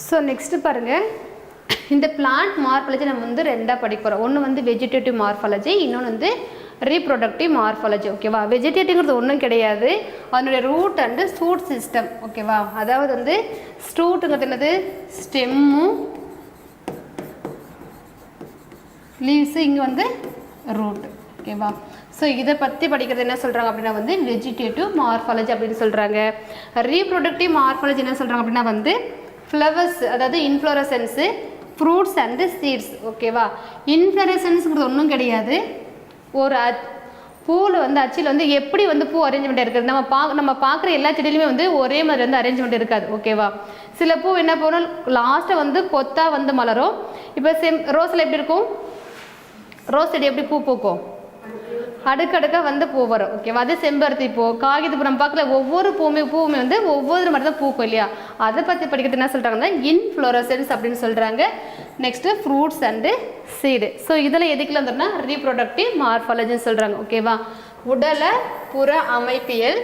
So next பாருங்கள், இந்த plant morphology நம்ம வந்து ரெண்டாக படிக்க போகிறோம். ஒன்று வந்து வெஜிடேட்டிவ் மார்ஃபாலஜி, இன்னொன்று வந்து ரீப்ரொடக்டிவ் மார்ஃபாலஜி. ஓகேவா? வெஜிடேட்டிவ்ங்கிறது ஒன்றும் கிடையாது, அதனுடைய ரூட் அண்டு சூட் சிஸ்டம். ஓகேவா? அதாவது வந்து ஸ்டூட்டுங்கிறது என்னது, ஸ்டெம்மும் லீவ்ஸு, இங்கே வந்து ரூட். ஓகேவா? ஸோ இதை பற்றி படிக்கிறது என்ன சொல்கிறாங்க அப்படின்னா வந்து வெஜிடேட்டிவ் மார்ஃபாலஜி அப்படின்னு சொல்கிறாங்க. ரீப்ரொடக்டிவ் மார்ஃபாலஜி என்ன சொல்கிறாங்க அப்படின்னா வந்து ஃப்ளவர்ஸ், அதாவது இன்ஃப்ளோரசன்ஸு, ஃப்ரூட்ஸ் அண்டு சீட்ஸ். ஓகேவா? இன்ஃப்ளோரசன்ஸுங்கிறது ஒன்றும் கிடையாது, ஒரு பூவில் வந்து அச்சில் வந்து எப்படி வந்து பூ அரேஞ்ச்மெண்ட் இருக்குது, நம்ம பார்க்குற எல்லா செடியிலுமே வந்து ஒரே மாதிரி வந்து அரேஞ்ச்மெண்ட் இருக்காது. ஓகேவா? சில பூ என்ன போகணும், லாஸ்ட்டாக வந்து கொத்தாக வந்து மலரும். இப்போ ரோஸில் எப்படி இருக்கும், ரோஸ் செடி எப்படி பூ பூக்கும், அடுக்கடுக்காக வந்து பூ வரும். ஓகேவா? அது செம்பருத்தி பூ, காகித பூ, நம்ம பார்க்கல ஒவ்வொரு பூவுமே வந்து ஒவ்வொரு மாதிரி தான் பூக்கும் இல்லையா? அதை பற்றி படிக்கிறது என்ன சொல்கிறாங்கன்னா இன்ஃப்ளோரசன்ஸ் அப்படின்னு சொல்கிறாங்க. Next fruits and seed. So இதில் எதுக்குள்ள வந்துன்னா ரீப்ரொடக்டிவ் மார்ஃபாலஜின்னு சொல்கிறாங்க. ஓகேவா? உடல புற அமைப்பியல்,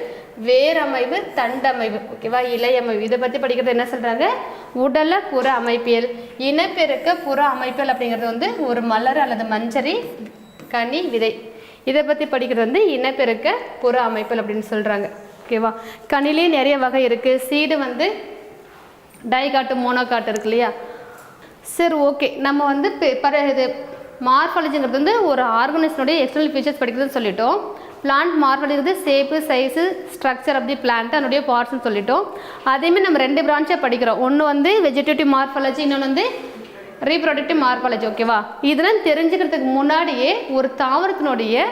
வேரமைவு, தண்டமைவு. ஓகேவா? இலையமைவு. இதை பற்றி படிக்கிறது என்ன சொல்கிறாங்க, உடல புற அமைப்பியல். இனப்பெருக்க புற அமைப்பியல் அப்படிங்கிறது வந்து ஒரு மலர் அல்லது மஞ்சரி, கனி, விதை. இதை பற்றி படிக்கிறது வந்து இனப்பெருக்க புற அமைப்பியல் அப்படின்னு சொல்கிறாங்க. ஓகேவா? கனிலே நிறைய வகை இருக்குது. சீடு வந்து டைகாட்டு, மோனோகாட்டு இருக்கு இல்லையா? சரி, ஓகே. நம்ம வந்து இது மார்ஃபாலஜிங்கிறது வந்து ஒரு ஆர்கனைசனுடைய எக்ஸ்டர்னல் ஃபீச்சர்ஸ் படிக்கிறதுன்னு சொல்லிட்டோம். Plant morphology shape, size, structure அப்படி பிளான்ட் அதனுடைய பார்ட்ஸ்ன்னு சொல்லிட்டோம். அதேமாதிரி நம்ம 2 பிரான்ச்சாக படிக்கிறோம். ஒன்று வந்து வெஜிடேட்டிவ் மார்ஃபாலஜி, இன்னொன்று வந்து ரீப்ரொடக்டிவ் மார்ஃபாலஜி. ஓகேவா? இதெல்லாம் தெரிஞ்சுக்கிறதுக்கு முன்னாடியே ஒரு தாவரத்தினுடைய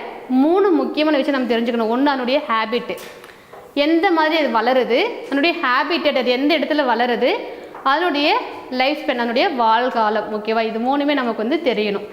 3 முக்கியமான விஷயம் நம்ம தெரிஞ்சுக்கணும். ஒன்று அதனுடைய ஹேபிட்டு, எந்த மாதிரி அது வளருது, அதனுடைய ஹேபிட்டட், அது எந்த இடத்துல வளருது, அதனுடைய லைஃப் ஸ்பென், அதனுடைய வாழ்காலம். ஓகேவா? இது 3மே நமக்கு வந்து தெரியணும்.